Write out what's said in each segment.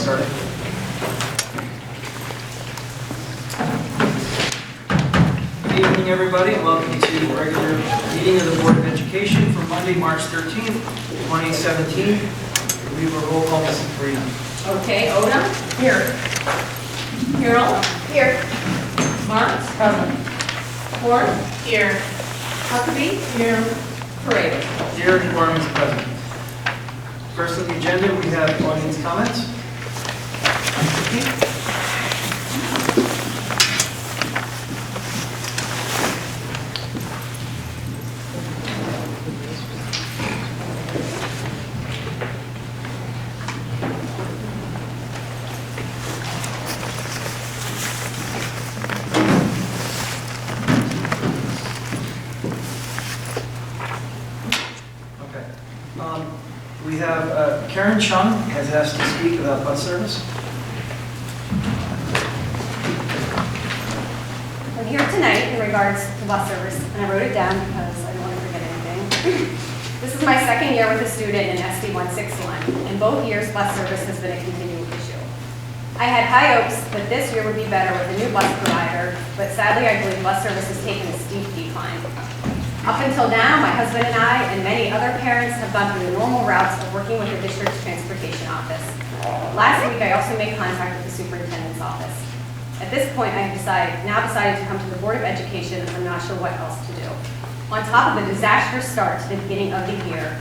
started. Good evening, everybody, and welcome to the regular meeting of the Board of Education for Monday, March 13th, 2017. We have a roll call, Mrs. Farina. Okay, Oda? Here. Carol? Here. Marks? Present. Ford? Here. Huckabee? Here. Parade? Here, and quorum is present. First on the agenda, we have audience comments. We have Karen Chung has asked to speak about bus service. I'm here tonight in regards to bus service, and I wrote it down because I don't want to forget anything. This is my second year with a student in SD 161, and both years bus service has been a continual issue. I had high hopes that this year would be better with a new bus provider, but sadly I believe bus service has taken a steep decline. Up until now, my husband and I and many other parents have gone through the normal routes of working with the district's transportation office. Last week, I also made contact with the superintendent's office. At this point, I have now decided to come to the Board of Education, and I'm not sure what else to do. On top of the disastrous start to the beginning of the year,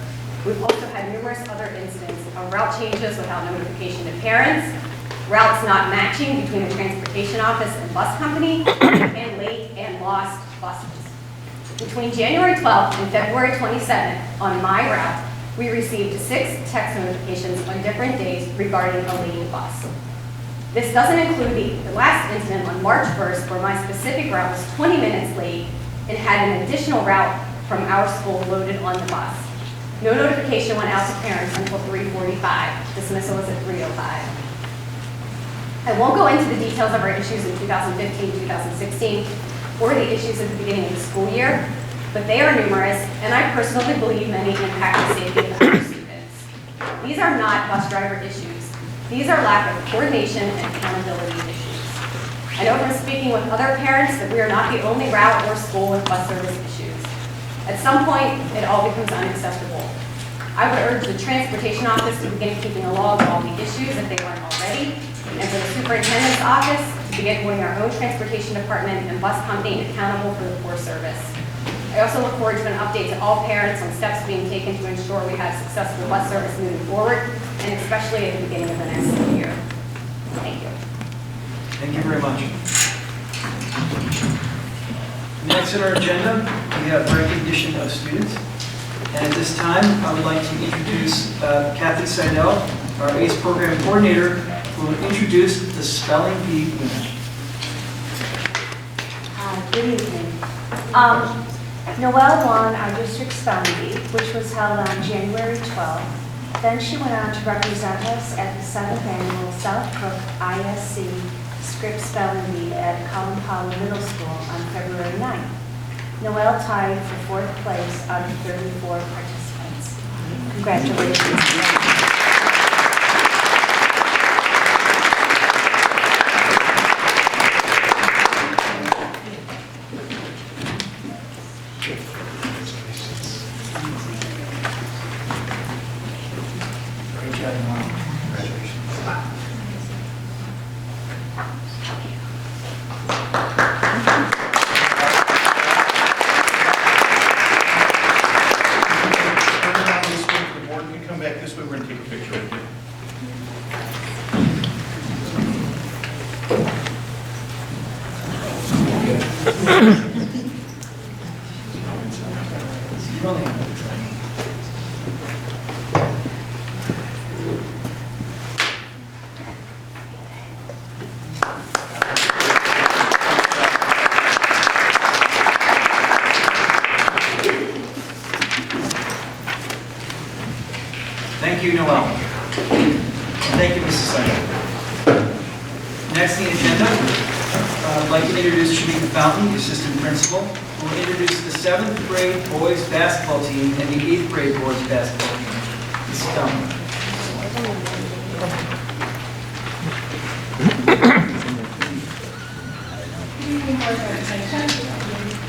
we've also had numerous other incidents of route changes without notification to parents, routes not matching between the transportation office and bus company, and late and lost buses. Between January 12th and February 27th, on my route, we received 6 text notifications on different days regarding a late bus. This doesn't include the last incident on March 1st, where my specific route was 20 minutes late and had an additional route from our school loaded on the bus. No notification went out to parents until 3:45. Dismissal was at 3:05. I won't go into the details of our issues in 2015, 2016, or the issues at the beginning of the school year, but they are numerous, and I personally believe many impact the safety of our students. These are not bus driver issues. These are lack of coordination and accountability issues. I know from speaking with other parents that we are not the only route or school with bus service issues. At some point, it all becomes unacceptable. I would urge the transportation office to begin keeping a log of all the issues if they weren't already, and for the superintendent's office to begin holding our own transportation department and bus company accountable for the poor service. I also look forward to an update to all parents on steps being taken to ensure we have successful bus service moving forward, and especially at the beginning of the next school year. Thank you. Thank you very much. Next on our agenda, we have recognition of students. And at this time, I would like to introduce Kathy Seidel, our ACE program coordinator, who will introduce the spelling bee winner. Good evening. Noelle won our district spelling bee, which was held on January 12th. Then she went on to represent us at the 7th annual South Cook ISC Script Spelling Bee at Collin Powell Middle School on February 9th. Noelle tied for 4th place out of 34 participants. Congratulations. Great job, Mom. Congratulations. Turn around this way for the board. You come back this way. We're going to take a picture with you. You only have Thank you, Noel. Thank you, Mrs. Seidel. Next on the agenda, I'd like to introduce Shamika Fountain, the assistant principal, who will introduce the 7th grade boys basketball team and the 8th grade boys basketball team. Mrs. Fountain.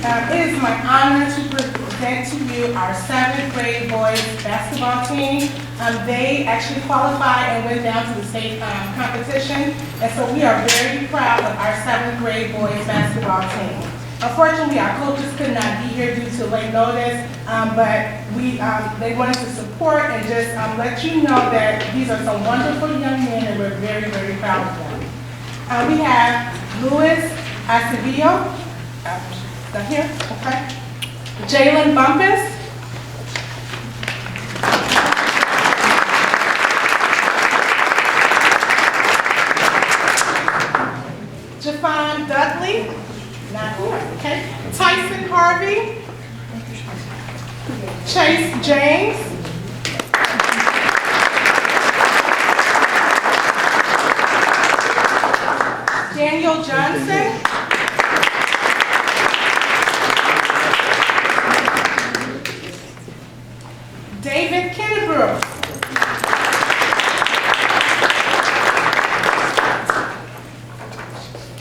It is my honor to present to you our 7th grade boys basketball team. They actually qualified and went down to the state competition, and so we are very proud of our 7th grade boys basketball team. Unfortunately, our coaches could not be here due to late notice, but they wanted to support and just let you know that these are some wonderful young men, and we're very, very proud of them. We have Luis Acevedo. Right here, okay. Jalen Bumpus. Javon Dudley. Not here, okay. Tyson Harvey. Chase James. Daniel Johnson. David Kennebrew.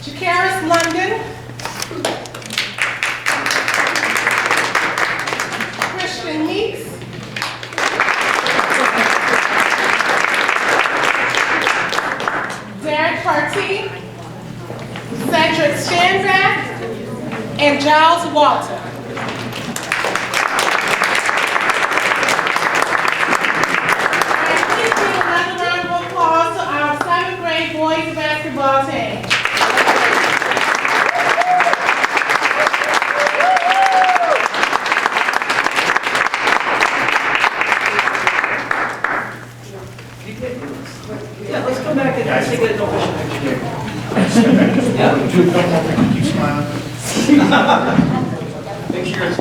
Jakaris London. Christian Meeks. Derek Partee. Cedric Stanzak. And Giles Walter. Boys basketball team. Yeah, let's go back and take an official picture. Do a couple more, keep smiling. Make sure it's.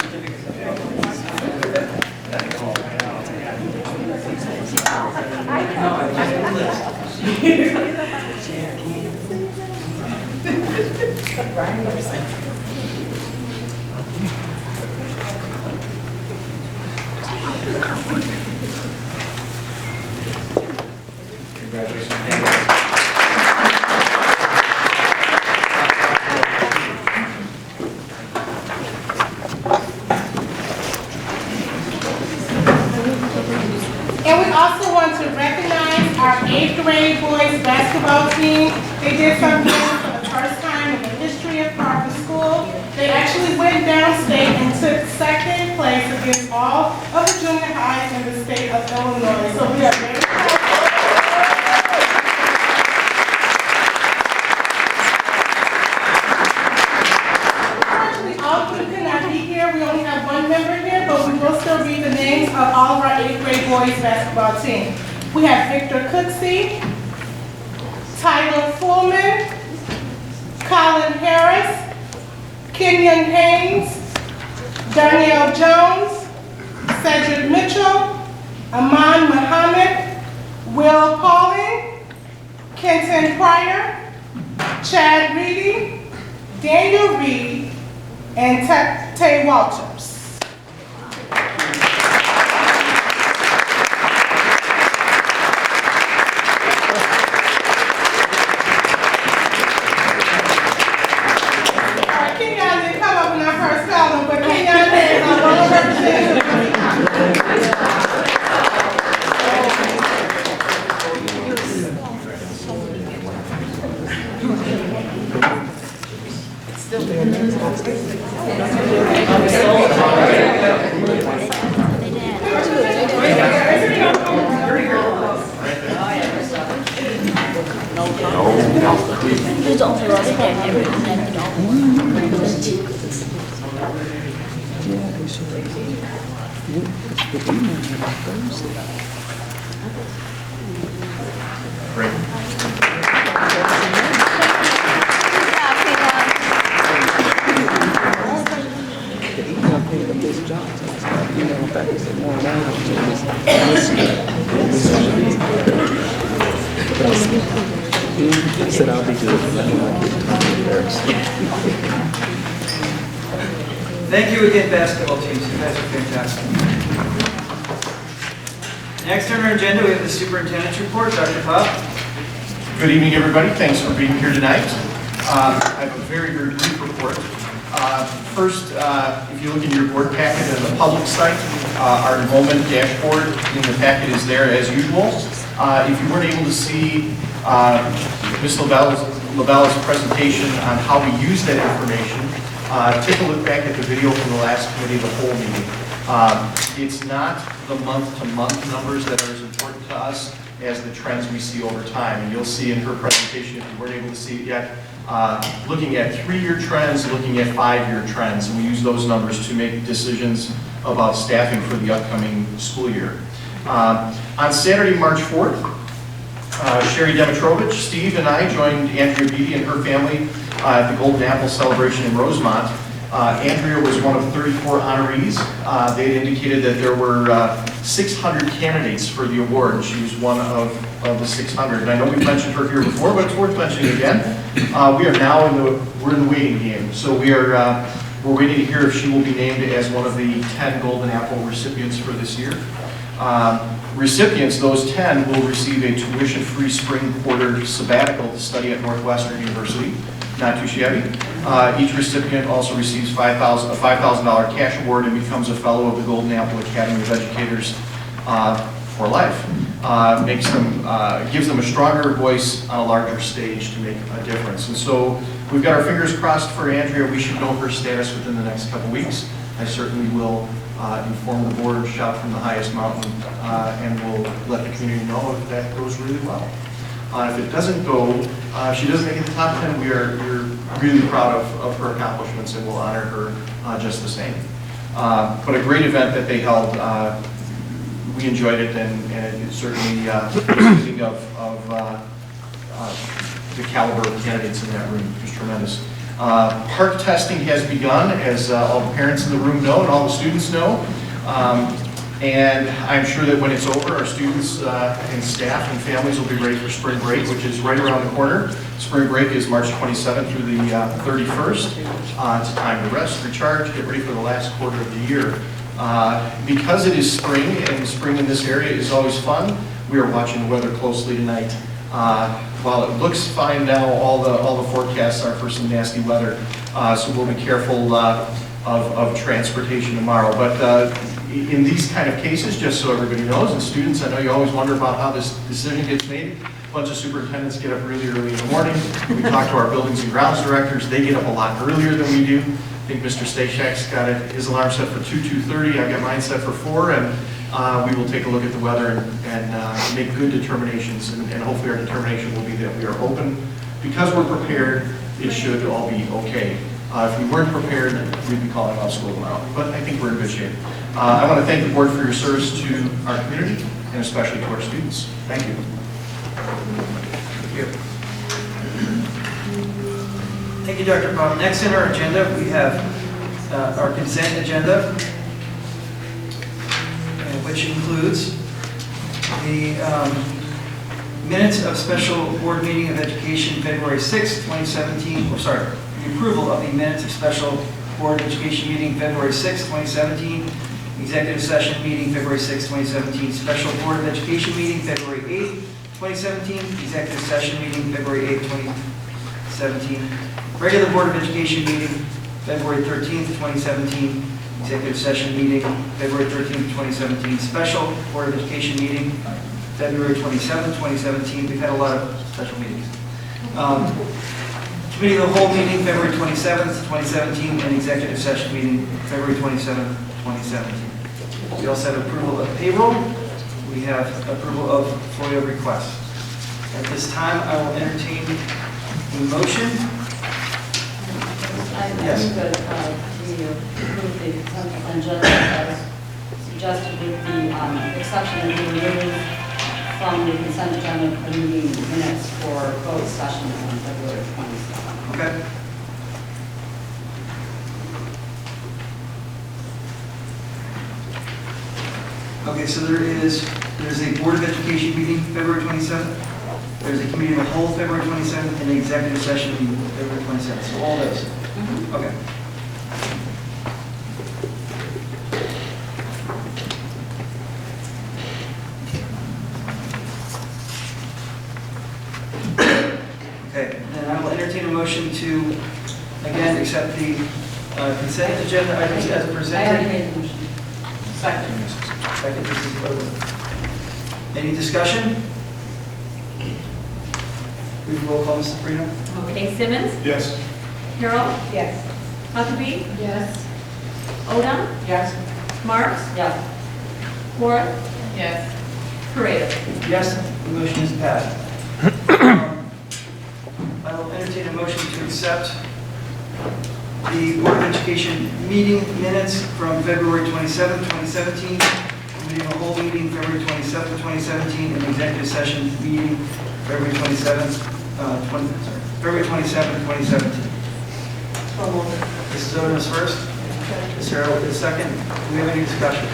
And we also want to recognize our 8th grade boys basketball team. They did something for the first time in the history of Crawford School. They actually went downstate and took 2nd place against all of the junior highs in the state of Illinois. So we are very proud. Unfortunately, all of them could not be here. We only have one member here, but we will still read the names of all of our 8th grade boys basketball team. We have Victor Cooksey, Tyler Fullman, Colin Harris, Kenyon Haynes, Danielle Jones, Cedric Mitchell, Aman Muhammad, Will Pauling, Kenton Pryor, Chad Reedy, Daniel Reed, and Tay Walters. Kenyon didn't come up when I first called him, but Kenyon is our local representative. There's also a other guy never presented all. He said I'll be good. Thank you again, basketball teams. You guys are fantastic. Next on our agenda, we have the superintendent's report. Dr. Pop. Good evening, everybody. Thanks for being here tonight. I have a very, very brief report. First, if you look in your board packet on the public site, our enrollment dashboard in the packet is there as usual. If you weren't able to see Ms. Labella's presentation on how we use that information, take a look back at the video from the last committee of the whole meeting. It's not the month-to-month numbers that are as important to us as the trends we see over time. And you'll see in her presentation, if you weren't able to see it yet, looking at 3-year trends, looking at 5-year trends, and we use those numbers to make decisions about staffing for the upcoming school year. On Saturday, March 4th, Sherry Demetrovich, Steve, and I joined Andrea Beatty and her family at the Golden Apple celebration in Rosemont. Andrea was one of 34 honorees. They had indicated that there were 600 candidates for the award, and she was one of the 600. And I know we've mentioned her here before, but it's worth mentioning again. We are now we're in the waiting game. So we're waiting to hear if she will be named as one of the 10 Golden Apple recipients for this year. Recipients, those 10, will receive a tuition-free spring quarter sabbatical to study at Northwestern University. Not too shabby. Each recipient also receives a $5,000 cash award and becomes a fellow of the Golden Apple Academy of Educators for life. Gives them a stronger voice on a larger stage to make a difference. And so we've got our fingers crossed for Andrea. We should know her status within the next couple weeks. I certainly will inform the board, shout from the highest mountain, and we'll let the community know if that goes really well. If it doesn't go, she doesn't make it the top 10, we're really proud of her accomplishments and we'll honor her just the same. But a great event that they held. We enjoyed it, and it certainly speaking of the caliber of candidates in that room, it was tremendous. Park testing has begun, as all the parents in the room know and all the students know. And I'm sure that when it's over, our students and staff and families will be ready for spring break, which is right around the corner. Spring break is March 27th through the 31st. It's a time to rest, recharge, get ready for the last quarter of the year. Because it is spring, and spring in this area is always fun, we are watching the weather closely tonight. While it looks fine now, all the forecasts are for some nasty weather, so we'll be careful of transportation tomorrow. But in these kind of cases, just so everybody knows, and students, I know you always wonder about how this decision gets made. A bunch of superintendents get up really early in the morning. We talk to our buildings and grounds directors. They get up a lot earlier than we do. I think Mr. Stashak's got his alarm set for 2:30. I've got mine set for 4, and we will take a look at the weather and make good determinations, and hopefully our determination will be that we are open. Because we're prepared, it should all be okay. If we weren't prepared, we'd be calling off school tomorrow. But I think we're in good shape. I want to thank the board for your service to our community, and especially to our students. Thank you. Thank you. Thank you, Dr. Baum. Next in our agenda, we have our consent agenda, which includes the minutes of special board meeting of education February 6, 2017, the approval of the minutes of special board education meeting February 6, 2017, executive session meeting February 6, 2017, special board of education meeting February 8, 2017, executive session meeting February 8, 2017, regular board of education meeting February 13, 2017, executive session meeting February 13, 2017, special board of education meeting February 27, 2017. We've had a lot of special meetings. Committee of the whole meeting February 27th, 2017, and executive session meeting February 27th, 2017. We also have approval of payroll. We have approval of FOIA requests. At this time, I will entertain a motion. Yes. I move that we approve the consent agenda as suggested with the exception of being removed from the consent agenda for meeting minutes for both sessions on February 27th. Okay. Okay, so there's a Board of Education meeting February 27th. There's a Committee of the Whole February 27th, and an executive session meeting February 27th. So all those. Okay. Okay, and I will entertain a motion to, again, accept the Consent agenda items as I already presented. made the motion. Second. Second, Mrs. Oden. Any discussion? We can roll call, Mrs. Brino. Okay, Simmons, Yes. Harold, Yes. Huckabee, Yes. Odom, Yes. Marks, Yes. Ford, Yes. Paredes. Yes, the motion is passed. I will entertain a motion to accept the Board of Education meeting minutes from February 27, 2017, committee of the whole meeting February 27, 2017, and executive session meeting February 27, 2017. Mrs. Oden is first. Ms. Harold is second. Do we have any discussion?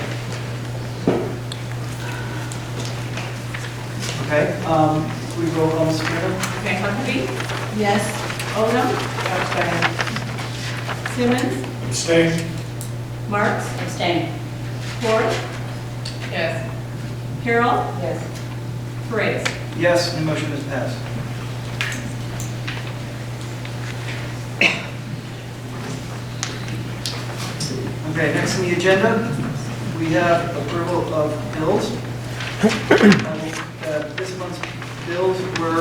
Okay, we roll call, Mr. Brino. Okay, Huckabee, Yes. Odom, Simmons, Abstain. Marks, Abstain. Ford, Yes. Harold, Yes. Paredes. Yes, the motion is passed. Okay, next on the agenda, we have approval of bills. This month's bills were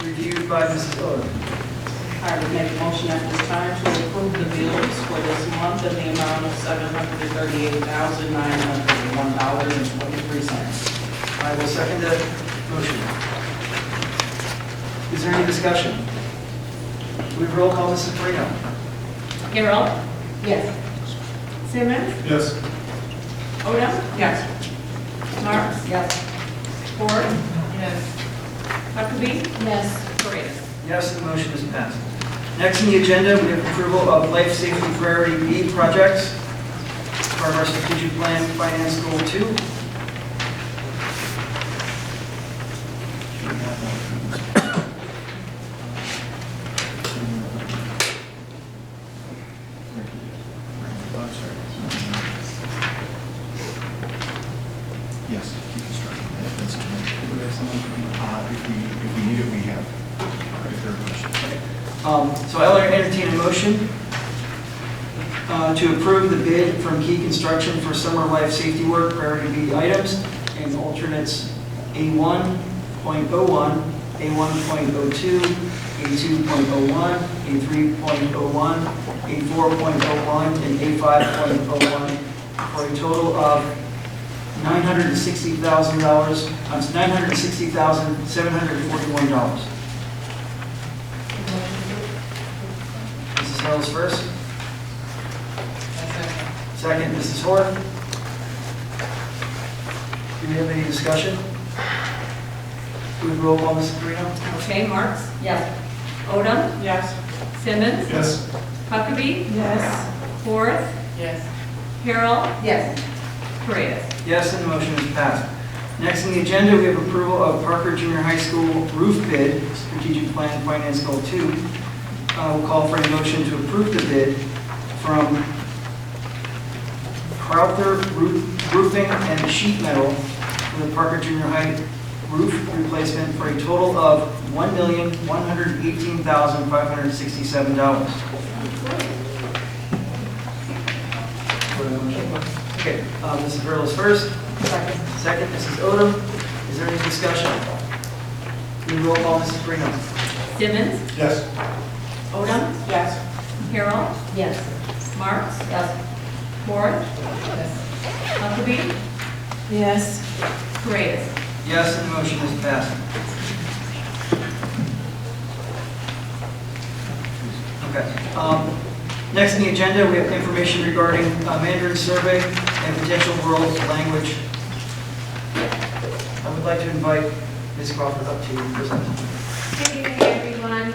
reviewed by Mrs. Oden. I would make a motion at this time to approve the bills for this month in the amount of $738,901.23. I will second that motion. Is there any discussion? We roll call, Mrs. Marino. Harold, Yes. Simmons, Yes. Odom, Yes. Marks, Yes. Ford, Yes. Huckabee, Yes. Paredes. Yes, the motion is passed. Next on the agenda, we have approval of life safety priority B projects, part of our strategic plan, finance goal 2. Yes. If we need it, we have. If there are questions. So I'll entertain a motion to approve the bid from Key Construction for summer life safety work, priority B items, and alternates A1.01, A1.02, A2.01, A3.01, A4.01, and A5.01 for a total of $960,741. Mrs. Harrell's first. Second, Mrs. Horn. Do we have any discussion? We roll call, Mrs. Carino. Okay, Marks, Yes. Odom, Yes. Simmons, Yes. Huckabee, Yes. Ford, Yes. Harold, Yes. Paredes. Yes, and the motion is passed. Next on the agenda, we have approval of Parker Junior High School roof bid, strategic plan, finance goal 2. We'll call for a motion to approve the bid from Crowther Roofing and Sheet Metal for the Parker Junior High roof replacement for a total of $1,118,567. Okay, Mrs. Hurl is first. Second, Mrs. Odom. Is there any discussion? We roll call, Mrs. Brino. Simmons, Yes. Odom, Yes. Harold, Yes. Marks, Yes. Ford, Yes. Huckabee, Yes. Paredes. Yes, and the motion is passed. Okay. Next on the agenda, we have information regarding Mandarin survey and potential world language. I would like to invite Ms. Crawford up to present. Good evening, everyone.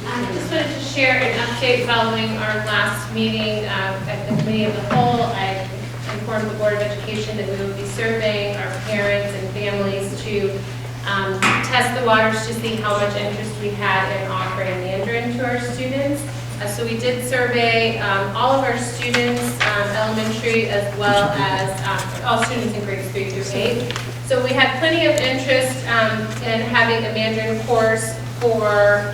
I just wanted to share an update following our last meeting at the Committee of the Whole. I informed the Board of Education that we would be surveying our parents and families to test the waters to see how much interest we had in offering Mandarin to our students. So we did survey all of our students, elementary as well as all students in grades 3 through 8. So we had plenty of interest in having a Mandarin course for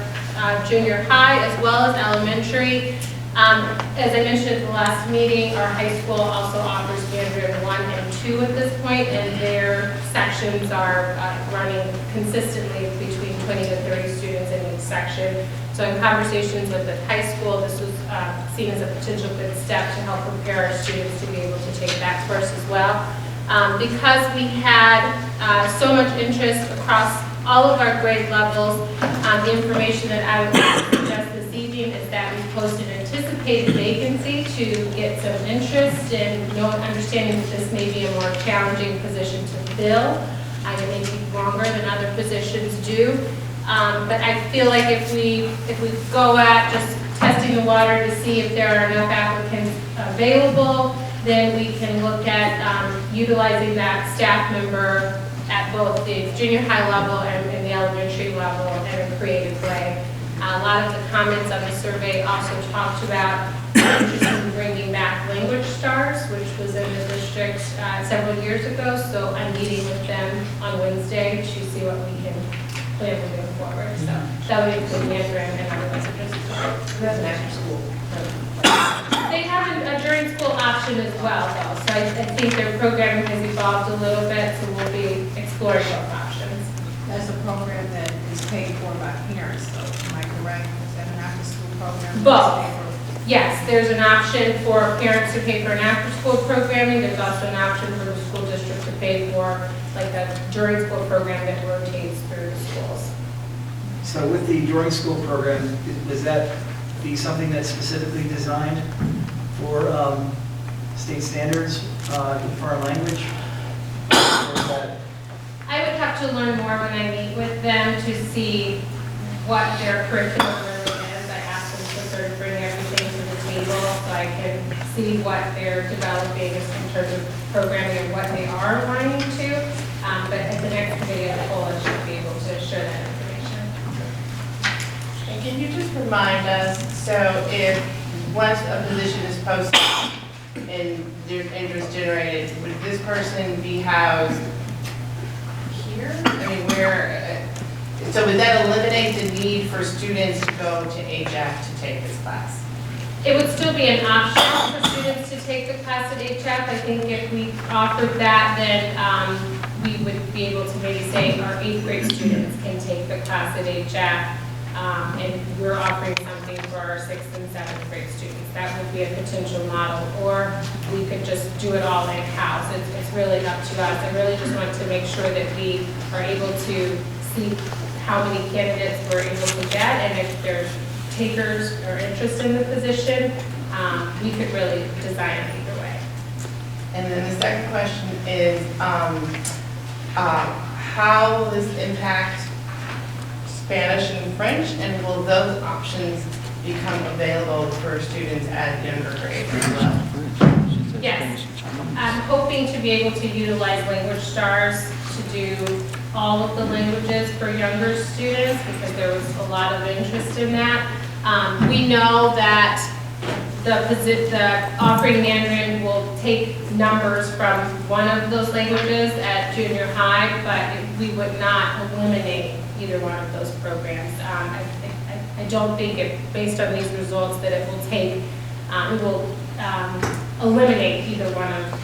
junior high as well as elementary. As I mentioned at the last meeting, our high school also offers Mandarin 1 and 2 at this point, and their sections are running consistently between 20 to 30 students in each section. So in conversations with the high school, this was seen as a potential good step to help prepare our students to be able to take that course as well. Because we had so much interest across all of our grade levels, the information that I would suggest this evening is that we posted an anticipated vacancy to get some interest and understanding that this may be a more challenging position to fill. It may take longer than other positions do. But I feel like if we go at just testing the water to see if there are enough applicants available, then we can look at utilizing that staff member at both the junior high level and the elementary level in a creative way. A lot of the comments on the survey also talked about interest in bringing back language stars, which was in the district several years ago. So I'm meeting with them on Wednesday to see what we can plan moving forward. So that would include Mandarin and other languages as well. That's an after school. They have a during school option as well, though. So I think their programming has evolved a little bit, so we'll be exploring both options. That's a program that is paid for by parents, though, am I correct? Is that an after-school program? Both. Yes, there's an option for parents to pay for an after-school programming. There's also an option for the school district to pay for like a during-school program that rotates through the schools. So with the during school program, does that be something that's specifically designed for state standards in foreign language? Or is that I would have to learn more when I meet with them to see what their curriculum really is. I asked them to sort of bring everything to the table so I can see what they're developing in terms of programming and what they are aligning to. But at the next committee of the whole, I should be able to share that information. And can you just remind us, so if once a position is posted and there's interest generated, would this person be housed here? I mean, where, so would that eliminate the need for students to go to HF to take this class? It would still be an option for students to take the class at HF. I think if we offered that, then we would be able to maybe say our 8th grade students can take the class at HF. And we're offering something for our 6th and 7th grade students. That would be a potential model, or we could just do it all in-house. It's really up to us. I really just want to make sure that we are able to see how many candidates we're able to get, and if there's takers or interest in the position, we could really design it either way. And then the second question is, how will this impact Spanish and French, and will those options become available for students at younger grades as well? Yes. I'm hoping to be able to utilize Language Stars to do all of the languages for younger students because there was a lot of interest in that. We know that the offering Mandarin will take numbers from one of those languages at junior high, but we would not eliminate either one of those programs. I don't think based on these results that it will take, it will eliminate either one of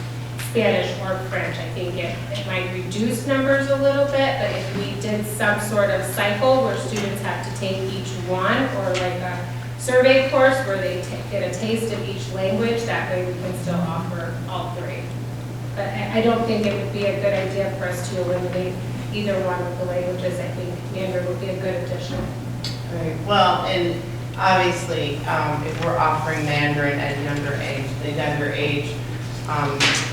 Spanish or French. I think it might reduce numbers a little bit, but if we did some sort of cycle where students have to take each one, or like a survey course where they get a taste of each language, that way we can still offer all three. But I don't think it would be a good idea for us to eliminate either one of the languages. I think Mandarin would be a good addition. Right. Well, and obviously, if we're offering Mandarin at the younger age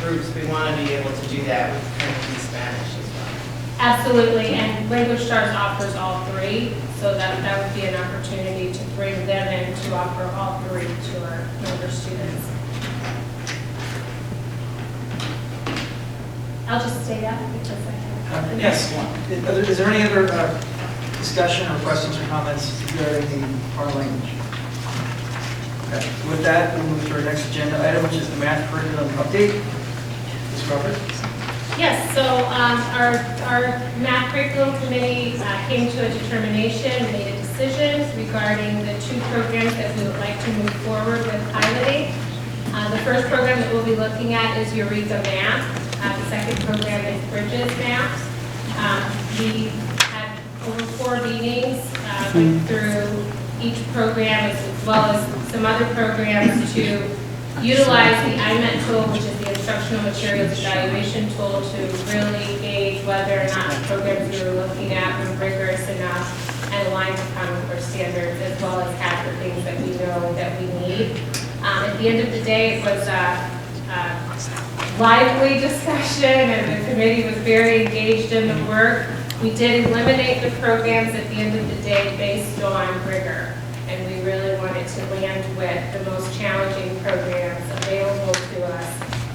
groups, we want to be able to do that with French and Spanish as well. Absolutely, and Language Stars offers all three, so that would be an opportunity to bring them in to offer all three to our younger students. I'll just stay up because I have. Yes. Is there any other discussion or questions or comments regarding our language? Okay. With that, we'll move to our next agenda item, which is the math curriculum update. Ms. Crawford? Yes, so our math curriculum committee came to a determination, made a decision regarding the two programs that we would like to move forward forward with piloting. The first program that we'll be looking at is Eureka Math. The second program is Bridges Math. We had over 4 meetings went through each program as well as some other programs to utilize the IMET tool, which is the Instructional Materials Evaluation tool, to really gauge whether or not the programs we were looking at were rigorous enough and aligned to Common Core standards, as well as have the things that we know that we need. At the end of the day, it was a lively discussion, and the committee was very engaged in the work. We did eliminate the programs at the end of the day based on rigor, and we really wanted to land with the most challenging programs available to us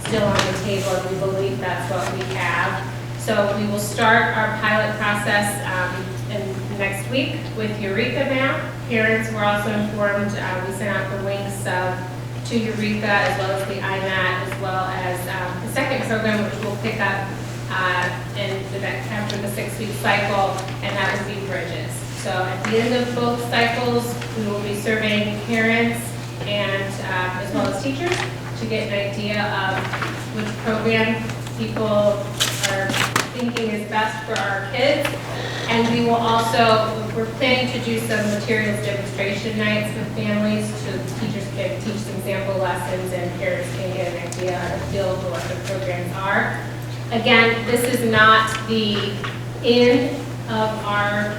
still on the table, and we believe that's what we have. So we will start our pilot process next week with Eureka Math. Parents were also informed. We sent out the links to Eureka, as well as the IMAT, as well as the second program, which we'll pick up after the 6-week cycle, and that would be Bridges. So at the end of both cycles, we will be surveying parents and as well as teachers to get an idea of which program people are thinking is best for our kids. And we will also, we're planning to do some materials demonstration nights with families so teachers can teach some sample lessons and parents can get an idea and a feel for what the programs are. Again, this is not the end of our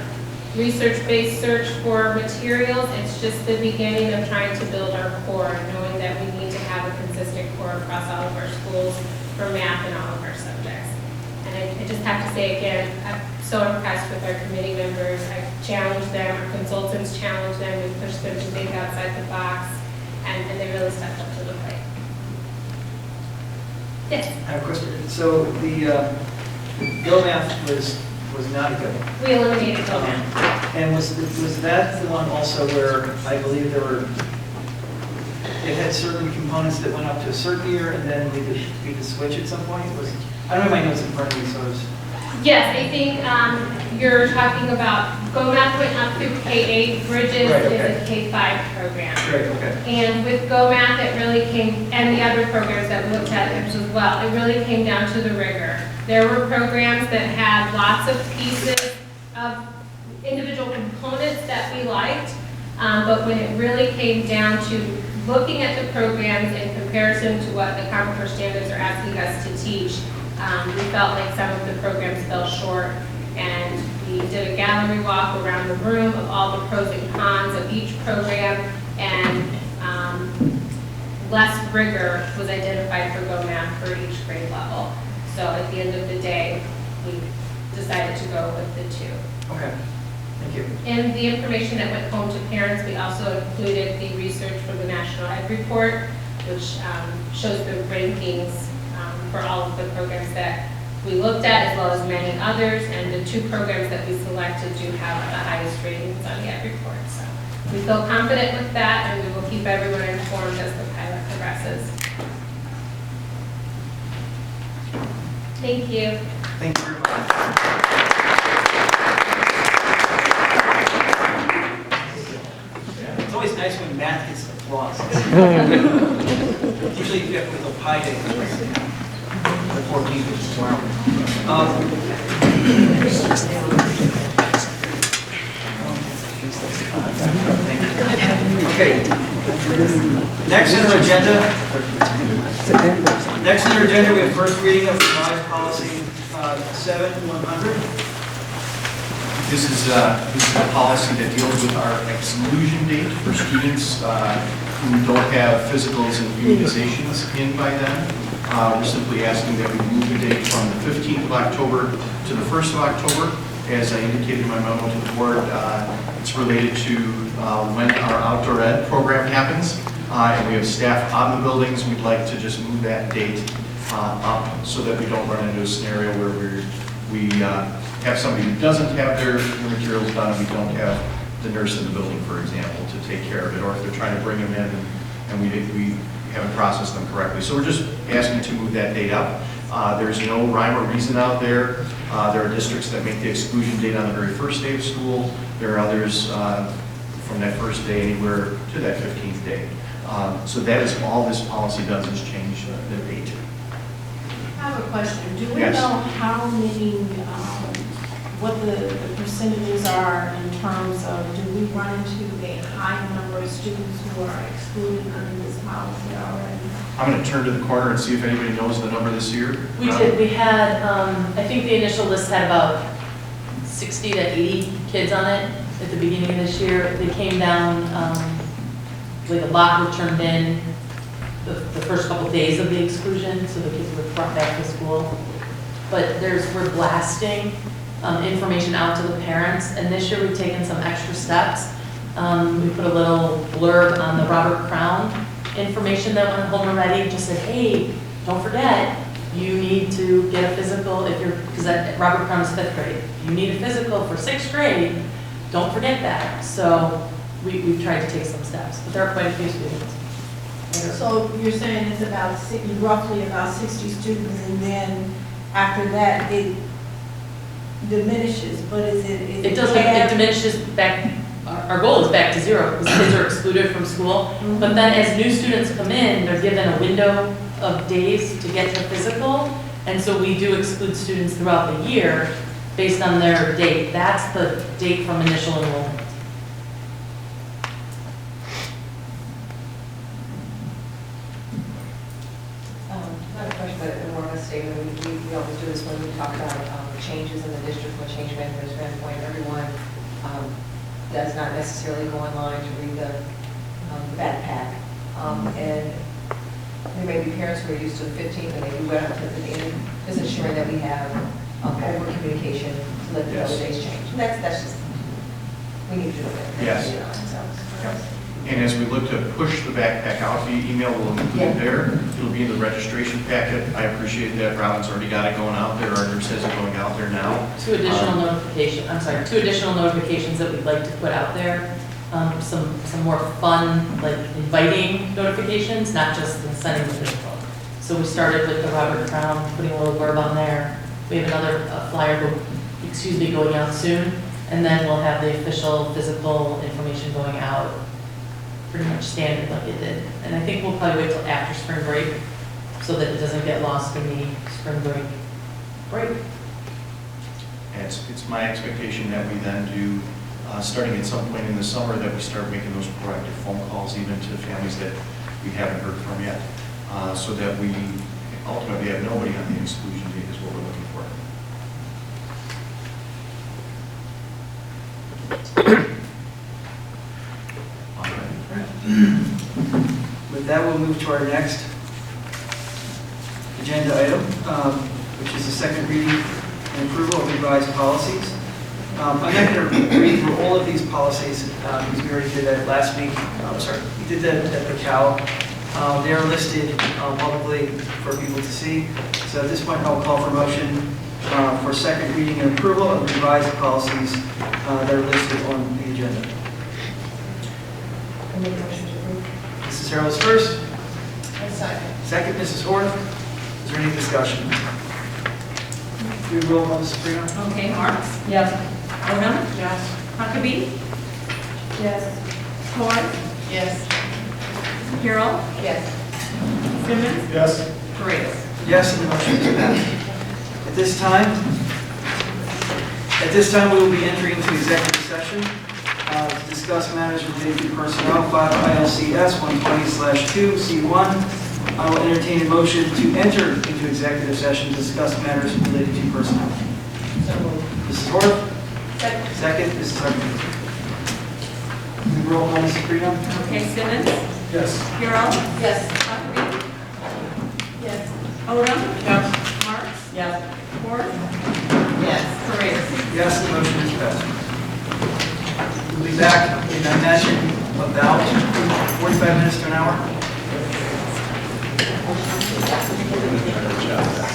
research-based search for materials. It's just the beginning of trying to build our core, knowing that we need to have a consistent core across all of our schools for math and all of our subjects. And I just have to say again, I'm so impressed with our committee members. I challenged them, our consultants challenged them, we pushed them to think outside the box, and they really stepped up to the plate. Yes? I have a question. So the Go Math was not good. We eliminated Go Math. And was that the one also where I believe it had certain components that went up to a certain year and then we could switch at some point? I don't have my notes in front of me, so it's... Yes, I think you're talking about Go Math went up through K-8, Bridges Right, okay. is a K-5 program. Great, okay. And with Go Math, it really came, and the other programs that we looked at as well, it really came down to the rigor. There were programs that had lots of pieces of individual components that we liked, but when it really came down to looking at the programs in comparison to what the Common Core standards are asking us to teach, we felt like some of the programs fell short, and we did a gallery walk around the room of all the pros and cons of each program, and less rigor was identified for Go Math for each grade level. So at the end of the day, we decided to go with the 2. Okay, thank you. In the information that went home to parents, we also included the research from the National Ed Report, which shows the rankings for all of the programs that we looked at, as well as many others, and the 2 programs that we selected do have the highest ratings on the Ed Report. So we feel confident with that, and we will keep everyone informed as the pilot progresses. Thank you. Thank you very much. It's always nice when math gets applause. Usually you have to go Pi Day. The 14th, which is tomorrow. Okay. Next on our agenda, we have first reading of revised policy 7100. This is a policy that deals with our exclusion date for students who don't have physicals and immunizations in by then. We're simply asking that we move the date from the 15th of October to the 1st of October. As I indicated in my memo to the board, it's related to when our outdoor ed program happens. And we have staff on the buildings. We'd like to just move that date up so that we don't run into a scenario where we have somebody who doesn't have their materials done and we don't have the nurse in the building, for example, to take care of it, or if they're trying to bring them in and we haven't processed them correctly. So we're just asking to move that date up. There's no rhyme or reason out there. There are districts that make the exclusion date on the very first day of school. There are others from that first day anywhere to that 15th day. So that is all this policy does, is change the date. I have a question. Do we Yes. know how many, what the percentages are in terms of, do we run into a high number of students who are excluded under this policy already? I'm going to turn to the corner and see if anybody knows the number this year. We did, we had, I think the initial list had about 60 to 80 kids on it at the beginning of this year. They came down, like a lot were turned in the first couple of days of the exclusion, so the kids were brought back to school. But we're blasting information out to the parents, and this year we've taken some extra steps. We put a little blurb on the Robert Crown information that went home already, just said, hey, don't forget, you need to get a physical because Robert Crown is 5th grade. You need a physical for 6th grade, don't forget that. So we've tried to take some steps, but there are quite a few students. So you're saying it's about, roughly about 60 students, and then after that, it diminishes, but is it? It doesn't, it diminishes back, our goal is back to 0, because kids are excluded from school. But then as new students come in, they're given a window of days to get to physical, and so we do exclude students throughout the year based on their date. That's the date from initial enrollment. Not a question, but more of a statement. We always do this when we talk about changes in the district from a change management standpoint. Everyone does not necessarily go online to read the backpack. And there may be parents who are used to the 15th and they do wait until the end, just ensuring that we have over communication to let the other days change. And that's just, we need to do it. Yes. And as we look to push the backpack out via email, we'll include it there. It'll be in the registration packet. I appreciate that Robin's already got it going out there. Our nurse has it going out there now. Two additional notifications that we'd like to put out there. Some more fun, like inviting notifications, not just the sending the physical. So we started with the Robert Crown, putting a little blurb on there. We have another flyer, going out soon. And then we'll have the official physical information going out pretty much standard like it did. And I think we'll probably wait till after spring break so that it doesn't get lost in the spring break. And it's my expectation that we then do, starting at some point in the summer, that we start making those proactive phone calls even to families that we haven't heard from yet, so that we ultimately have nobody on the exclusion date is what we're looking for. With that, we'll move to our next agenda item, which is the second reading and approval of revised policies. I'm not going to read through all of these policies because we already did that last week. We did that at the CAL. They are listed publicly for people to see. So at this point, I'll call for motion for second reading and approval of revised policies that are listed on the agenda. Mrs. Harrell is first. Second, Mrs. Horth. Is there any discussion? Do we roll on Mrs. Sabrina? Okay, Marks? Yes. Odom? Yes. Huckabee? Yes. Horn? Yes. Carol? Yes. Simmons? Yes. Paredes? Yes, and the motion is passed. At this time, we will be entering into executive session to discuss matters related to personnel, 5 ILCS 120/2C1. I will entertain a motion to enter into executive session to discuss matters related to personnel. Mrs. Horth? Second, Mrs. Huckabee. We roll on Mrs. Sabrina? Okay, Simmons? Yes. Carol? Yes. Huckabee? Yes. Odom? Yes. Marks? Yes. Horn? Yes. Paredes? Yes, the motion is passed. We'll be back in, I imagine, about 45 minutes to an hour.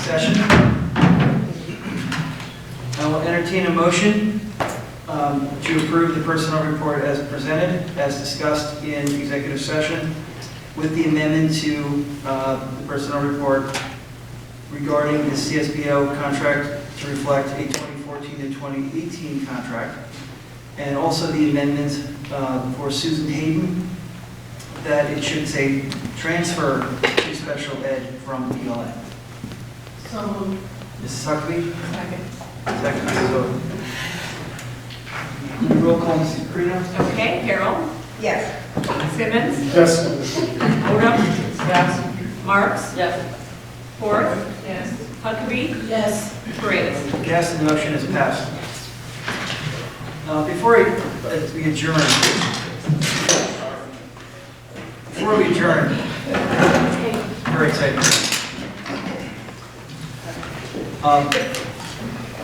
Session. I will entertain a motion to approve the personnel report as presented, as discussed in executive session, with the amendment to the personnel report regarding the CSBO contract to reflect a 2014 and 2018 contract, and also the amendment for Susan Hayden that it should say transfer to special ed from PLN. So moved. Mrs. Huckabee? Second. Second, Mrs. Oden. Roll call, Mrs. Carino? Okay, Carol? Yes. Simmons? Yes. Odom? Yes. Marks? Yes. Ford? Yes. Huckabee? Yes. Paredes? Yes, and the motion is passed. Before we adjourn, very exciting.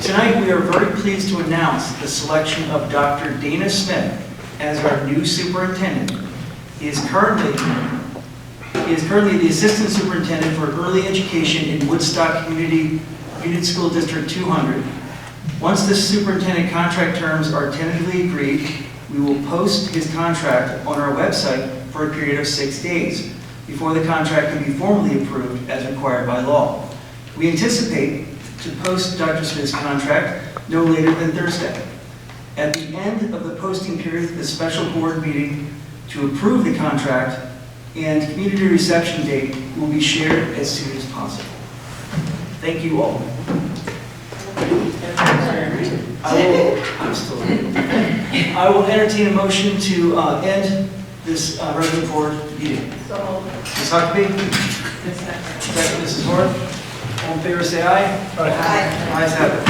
Tonight, we are very pleased to announce the selection of Dr. Dana Smith as our new superintendent. He is currently the Assistant Superintendent for Early Education in Woodstock Community Unit School District 200. Once the superintendent contract terms are tentatively agreed, we will post his contract on our website for a period of 6 days before the contract can be formally approved as required by law. We anticipate to post Dr. Smith's contract no later than Thursday. At the end of the posting period, the special board meeting to approve the contract and community reception date will be shared as soon as possible. Thank you all. I will entertain a motion to end this regular board meeting. Ms. Huckabee? Second, Mrs. Ford. All in favor, say aye. Aye. Ayes have it.